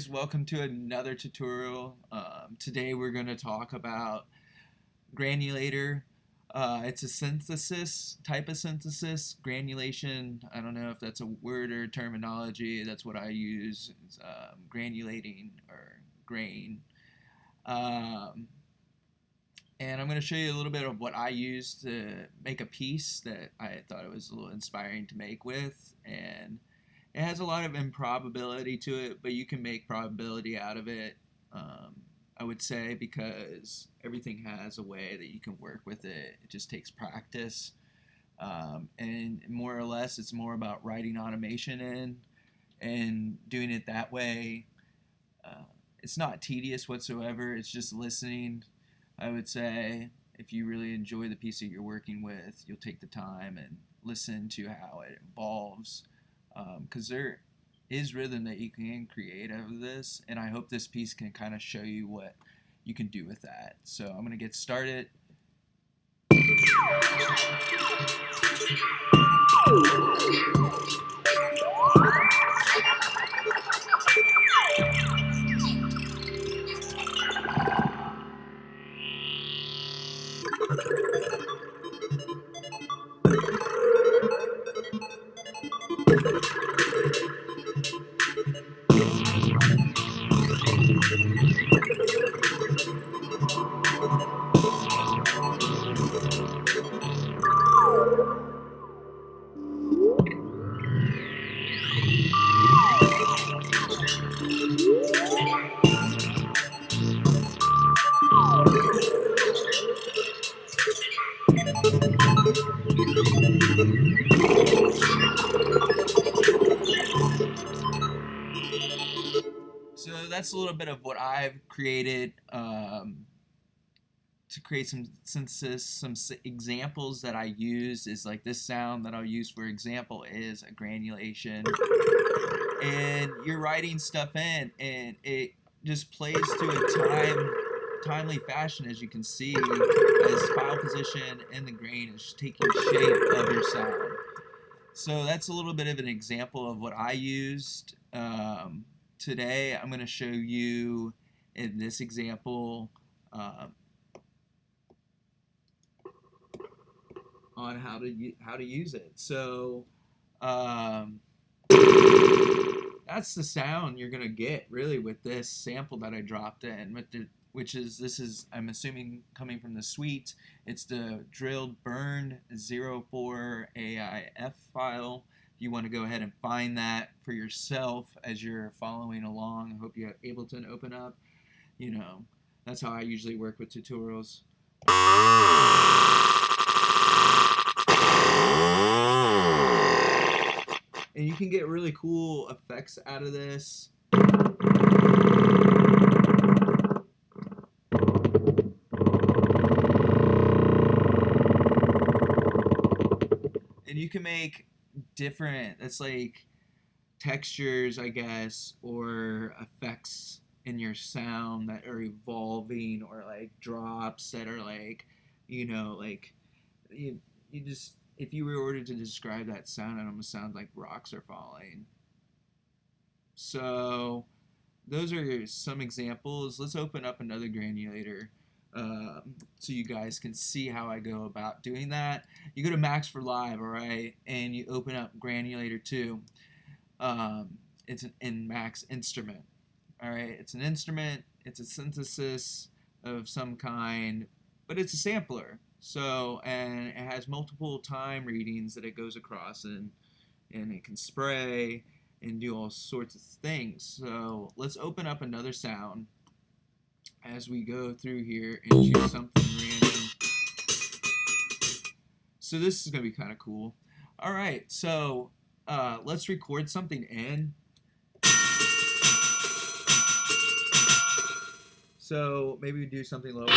Welcome to another tutorial. Today we're going to talk about Granulator. It's a synthesis, type of synthesis, granulation. I don't know if that's a word or terminology. That's what I use, is, granulating or grain. Um, and I'm going to show you a little bit of what I use to make a piece that I thought it was a little inspiring to make with. And it has a lot of improbability to it, but you can make probability out of it, I would say, because everything has a way that you can work with it. It just takes practice. And more or less, it's more about writing automation in and doing it that way. It's not tedious whatsoever. It's just listening, I would say. If you really enjoy the piece that you're working with, you'll take the time and listen to how it evolves, because there is rhythm that you can create out of this, and I hope this piece can kind of show you what you can do with that. So I'm going to get started. So that's a little bit of what I've created, to create some synthesis. Some examples that I use is like this sound that I'll use for example is a granulation, and you're writing stuff in and it just plays to a timely fashion, as you can see, as file position and the grain is taking shape of your sound. So that's a little bit of an example of what I used. Today I'm going to show you in this example, on how to use it. So that's the sound you're gonna get really with this sample that I dropped in, this is, I'm assuming, coming from the suite. It's the drilled burn 04 AIF file. If you want to go ahead and find that for yourself as you're following along, I hope you have Ableton open up. You know, that's how I usually work with tutorials. And you can get really cool effects out of this. And you can make different, it's like textures, I guess, or effects in your sound that are evolving, or like drops that are like, like you just, if you were ordered to describe that sound, it almost sounds like rocks are falling. So those are some examples. Let's open up another granulator, so you guys can see how I go about doing that. You go to Max for Live, all right, and you open up Granulator 2. It's an in Max instrument, all right. It's an instrument. It's a synthesis of some kind, but it's a sampler. So, and it has multiple time readings that it goes across, and it can spray and do all sorts of things. So let's open up another sound as we go through here and choose something random. So this is going to be kind of cool. All right, so let's record something in. So maybe we do something lower.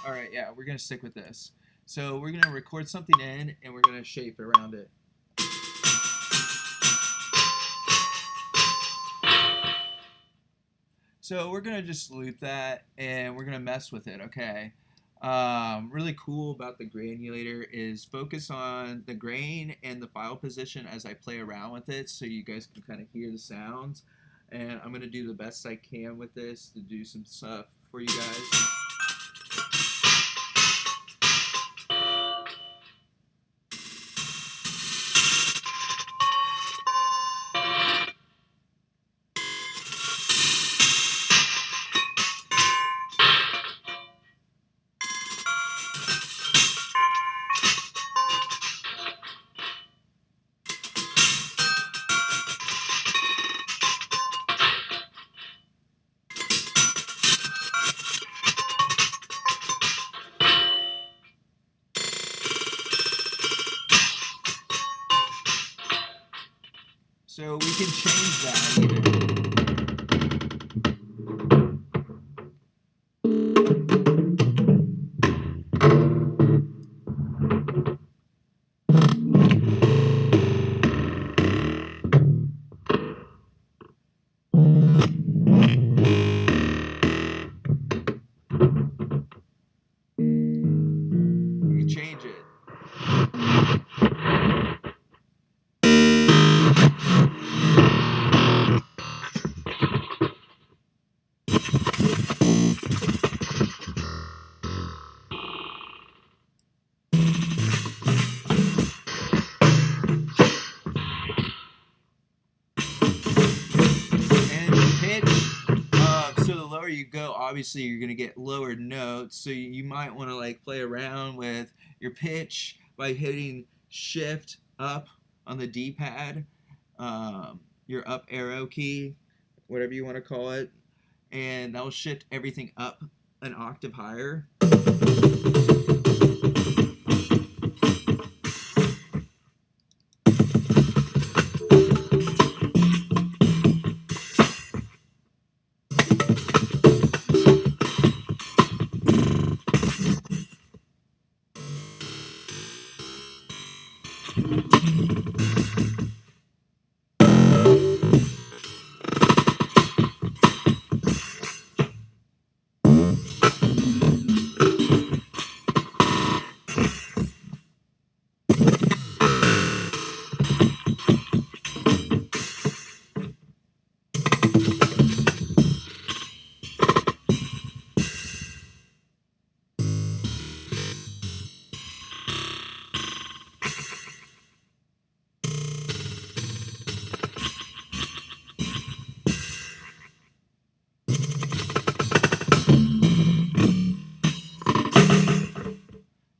All right, yeah, we're going to stick with this. So we're going to record something in, and we're going to shape around it. So we're going to just loop that, and we're going to mess with it, okay? Really cool about the granulator is focus on the grain and the file position as I play around with it so you guys can kind of hear the sounds. And I'm going to do the best I can with this to do some stuff for you guys. So we can change that even. We can change it. So the lower you go, obviously you're going to get lower notes. So you might want to like play around with your pitch by hitting shift up on the D-pad, your up arrow key, whatever you want to call it, and that will shift everything up an octave higher.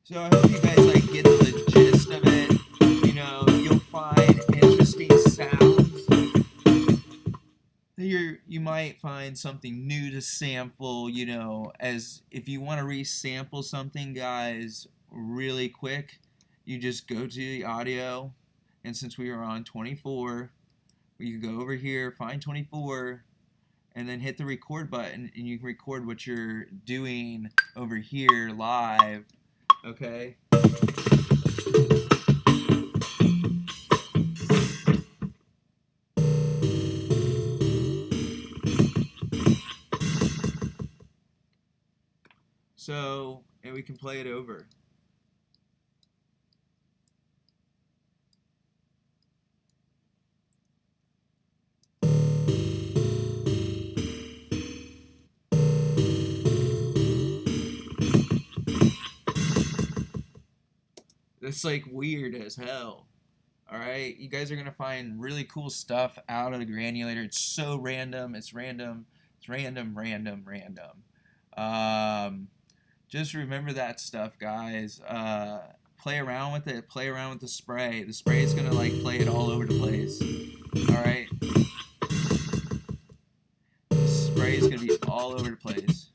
So I hope you guys like get the gist of it. You know, you'll find interesting sounds. You might find something new to sample, you know, as if you want to resample something, guys, really quick, you just go to the audio, and since we are on 24, you can go over here, find 24, and then hit the record button, and you can record what you're doing over here live, okay? So, and we can play it over. It's like weird as hell. Alright, you guys are going to find really cool stuff out of the granulator. It's so random. It's random. It's random, random, random. Just remember that stuff, guys. Play around with it. Play around with the spray. The spray is going to like play it all over the place. Alright? The spray is going to be all over the place.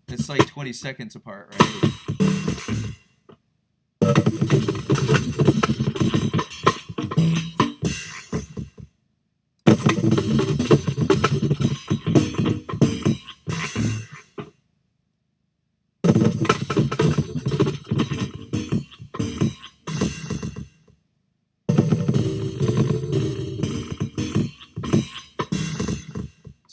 It's like 20 seconds apart, right?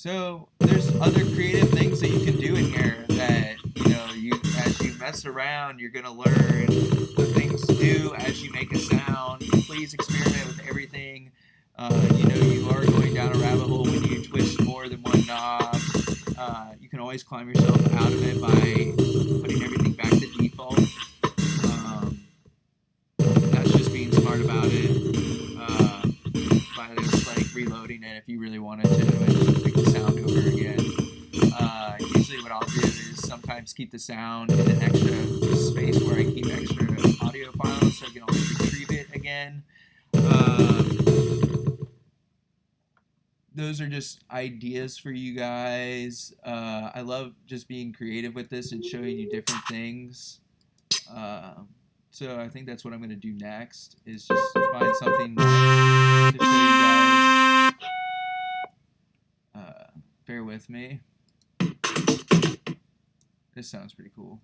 So there's other creative things that you can do in here that, you know, as you mess around, you're gonna learn the things to do as you make a sound. Please experiment with everything. You know, you are going down a rabbit hole when you twist more than one knob. You can always climb yourself out of it by putting everything back to default. That's just being smart about it. By just like reloading it if you really wanted to and pick the sound over again. Usually what I'll do is sometimes keep the sound in an extra space where I keep extra audio files so I can always retrieve it again. Those are just ideas for you guys. I love just being creative with this and showing you different things. So I think that's what I'm going to do next, is just find something to show you guys. Bear with me. This sounds pretty cool.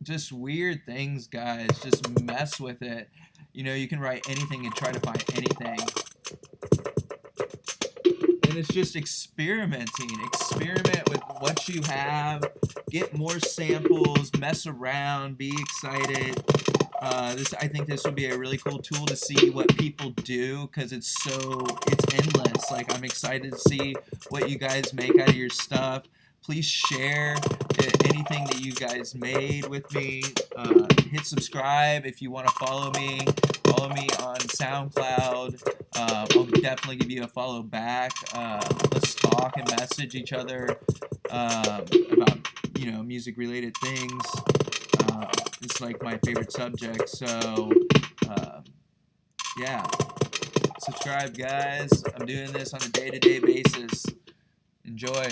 Just weird things, guys. Just mess with it. You know, you can write anything and try to find anything. And it's just experimenting. Experiment with what you have. Get more samples. Mess around. Be excited. I think this would be a really cool tool to see what people do, because it's endless. Like, I'm excited to see what you guys make out of your stuff. Please share anything that you guys made with me. Hit subscribe if you want to follow me. Follow me on SoundCloud. I'll definitely give you a follow back. Let's talk and message each other about, you know, music-related things. It's like my favorite subject. So, yeah. Subscribe, guys. I'm doing this on a day-to-day basis. Enjoy.